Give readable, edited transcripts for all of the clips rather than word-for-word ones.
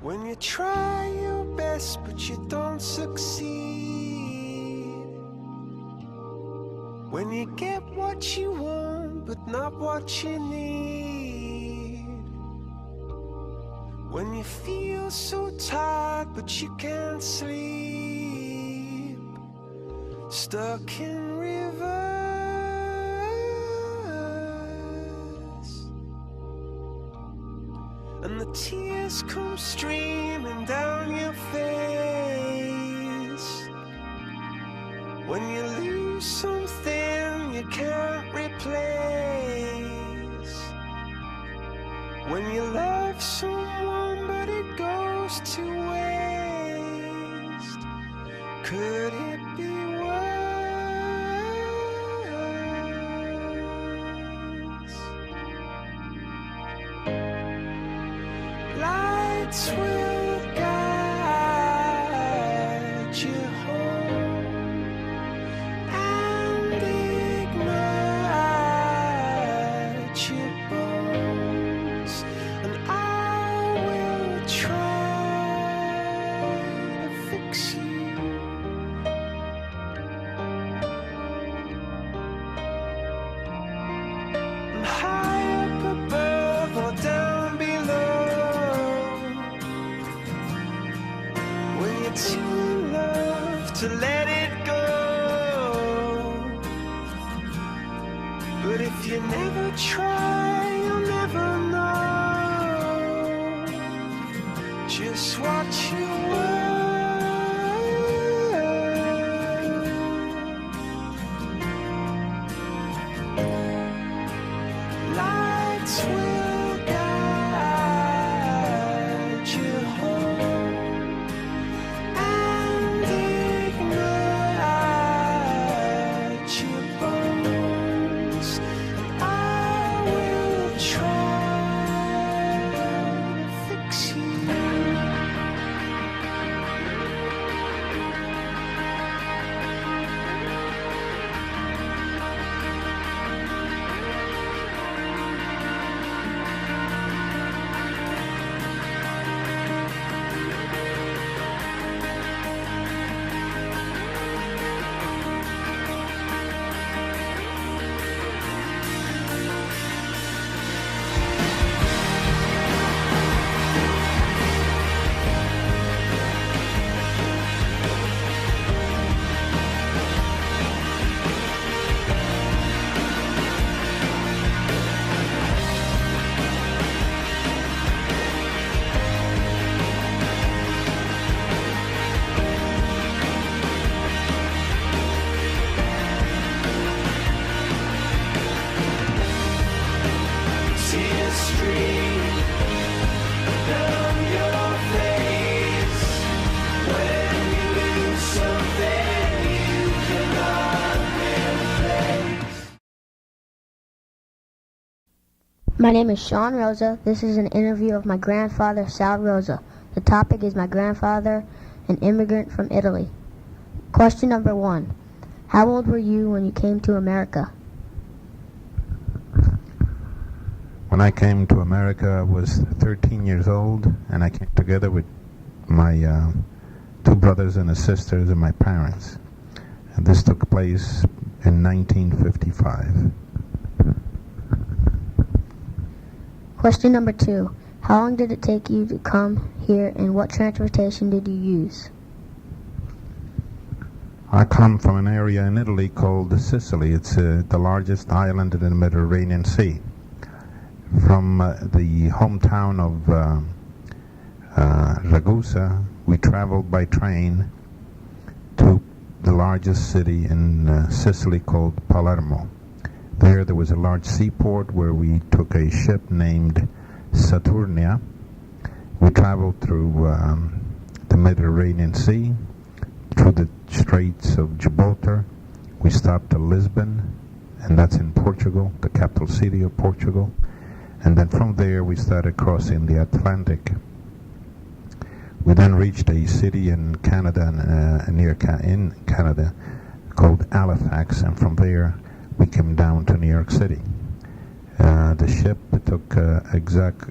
When you try your best but you don't succeed. When you get what you want but not what you need. When you feel so tired but you can't sleep. Stuck in reverse. And the tears come streaming down your face. When you lose something you can't replace. When you love someone but it goes to waste. Could it be worse? Lights will guide you home and ignite your bones, and I will try to fix you. And high up above or down below. When you're too in love to let it go. But if you never try, you'll never know just what you were. Lights will guide you home and ignite your bones, and I will try to fix you. Tears stream down your face when you lose something you cannot replace. My name is Sal Rosa. This is an interview of my grandfather, Sal Rosa. The topic is my grandfather, an immigrant from Italy. Question number 1. How old were you when you came to America? When I came to America, I was 13 years old, and I came together with my two brothers and a sisters and my parents. And this took place in 1955. Question number 2. How long did it take you to come here, and what transportation did you use? I come from an area in Italy called Sicily. It's the largest island in the Mediterranean Sea. From the hometown of Ragusa, we traveled by train to the largest city in Sicily called Palermo. There was a large seaport where we took a ship named Saturnia. We traveled through the Mediterranean Sea, through the Straits of Gibraltar. We stopped at Lisbon, and that's in Portugal, the capital city of Portugal. And then from there we started crossing the Atlantic. We then reached a city in Canada, in Canada, called Halifax, and from there we came down to New York City. The ship took exact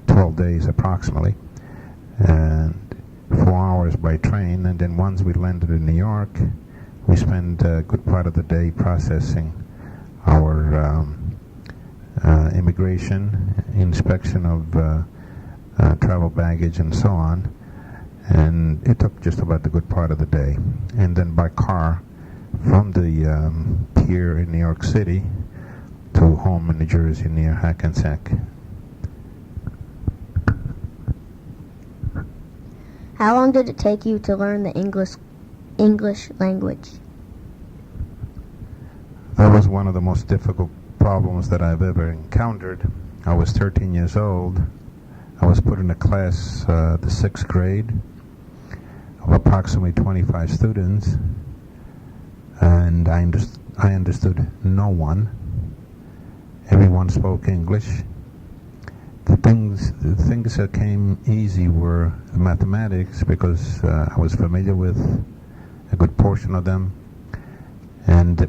12 days approximately, and 4 hours by train, and then once we landed in New York, we spent a good part of the day processing our immigration, inspection of travel baggage and so on, and it took just about the good part of the day. And then by car from the pier in New York City to home in New Jersey near Hackensack. How long did it take you to learn the English language? That was one of the most difficult problems that I've ever encountered. I was 13 years old. I was put in a class, the 6th grade, of approximately 25 students, and I understood no one. Everyone spoke English. The things that came easy were mathematics, because I was familiar with a good portion of them,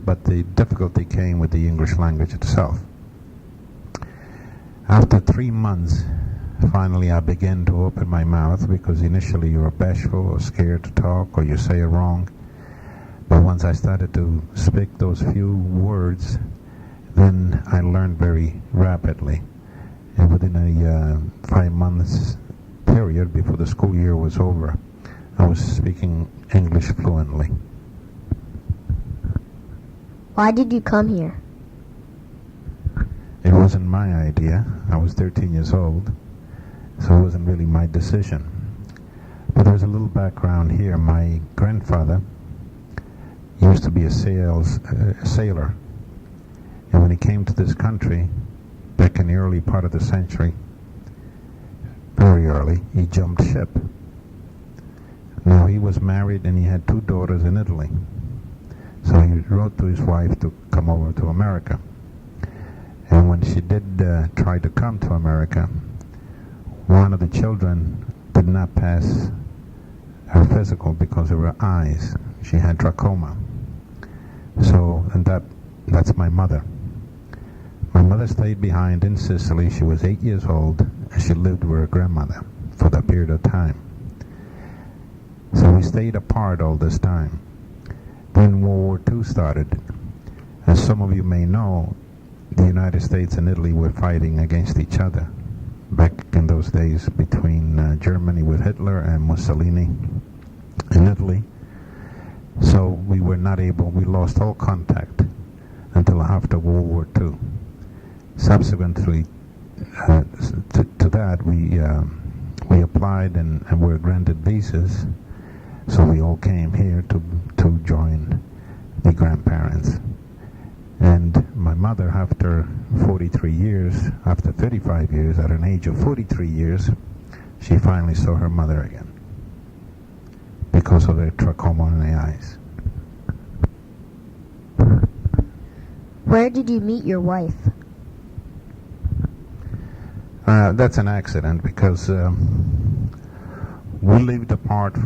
but the difficulty came with the English language itself. After 3 months, finally I began to open my mouth, because initially you were bashful or scared to talk, or you say it wrong. But once I started to speak those few words, then I learned very rapidly. And within a 5 months period before the school year was over, I was speaking English fluently. Why did you come here? It wasn't my idea. I was 13 years old, so it wasn't really my decision. But there's a little background here. My grandfather used to be a sailor, and when he came to this country back in the early part of the century, very early, he jumped ship. Now, he was married and he had 2 daughters in Italy, so he wrote to his wife to come over to America. And when she did try to come to America, one of the children did not pass her physical because of her eyes. She had trachoma. So, and that's my mother. My mother stayed behind in Sicily. She was 8 years old, and she lived with her grandmother for that period of time. So we stayed apart all this time. Then World War II started. As some of you may know, the United States and Italy were fighting against each other back in those days, between Germany with Hitler and Mussolini in Italy. So we lost all contact until after World War II. Subsequently to that, we applied and were granted visas, so we all came here to join the grandparents. And my mother, after 43 years, after 35 years, at an age of 43 years, she finally saw her mother again because of the trachoma in the eyes. Where did you meet your wife? That's an accident, because we lived apart.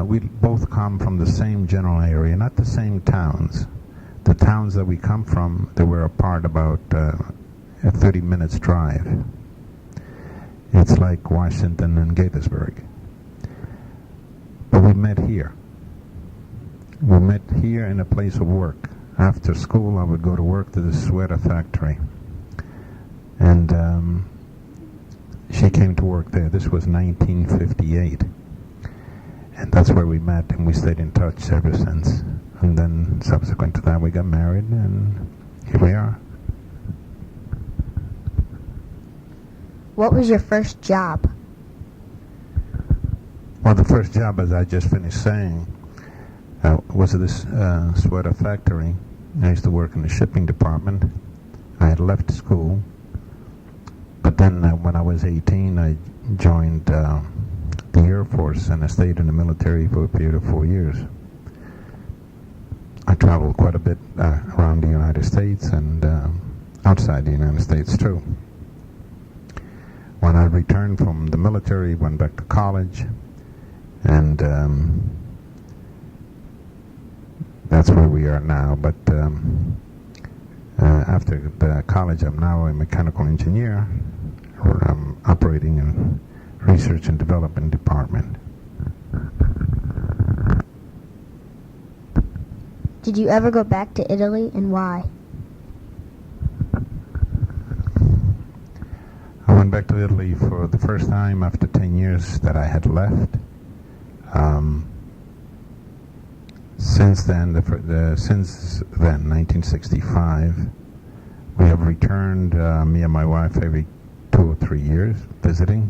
We both come from the same general area, not the same towns. The towns that we come from, they were apart about a 30 minutes drive. It's like Washington and Gettysburg. But we met here. We met here in a place of work. After school, I would go to work to the sweater factory. And she came to work there. This was 1958. And that's where we met, and we stayed in touch ever since. And then subsequent to that, we got married, and here we are. What was your first job? Well, the first job, as I just finished saying, was at this sweater factory. I used to work in the shipping department. I had left school, but then when I was 18, I joined the Air Force, and I stayed in the military for a period of 4 years. I traveled quite a bit around the United States and outside the United States too. When I returned from the military, went back to college, and that's where we are now. But after the college, I'm now a mechanical engineer. I'm operating and Research and Development Department. Did you ever go back to Italy, and why? I went back to Italy for the first time after 10 years that I had left. Since then, 1965, we have returned, me and my wife, every 2 or 3 years, visiting.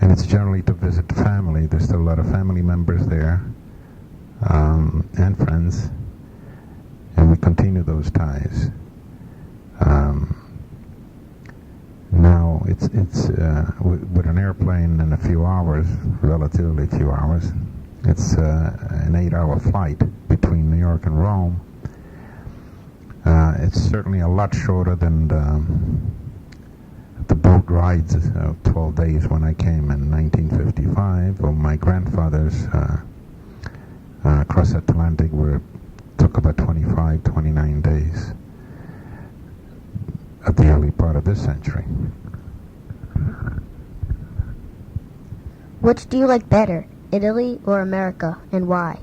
And it's generally to visit family. There's still a lot of family members there, and friends, and we continue those ties. Now it's with an airplane in a few hours, relatively few hours. It's an 8-hour flight between New York and Rome. It's certainly a lot shorter than the boat rides of 12 days when I came in 1955, or my grandfather's cross-Atlantic took about 25, 29 days at the early part of this century. Which do you like better, Italy or America, and why?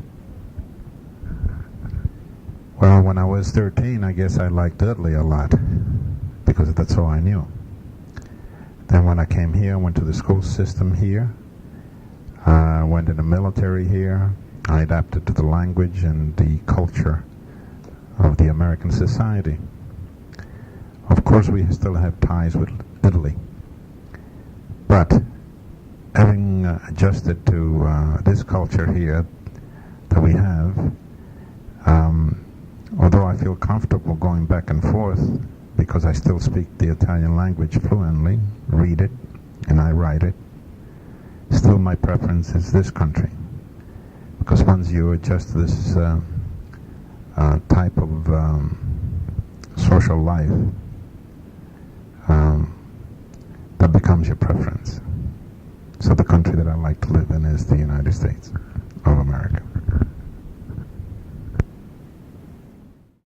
Well, when I was 13, I guess I liked Italy a lot, because that's all I knew. Then when I came here, I went to the school system here, went in the military here. I adapted to the language and the culture of the American society. Of course, we still have ties with Italy, but having adjusted to this culture here that we have, although I feel comfortable going back and forth because I still speak the Italian language fluently, read it, and I write it, still my preference is this country. Because once you adjust to this type of social life, that becomes your preference. So the country that I like to live in is the United States of America.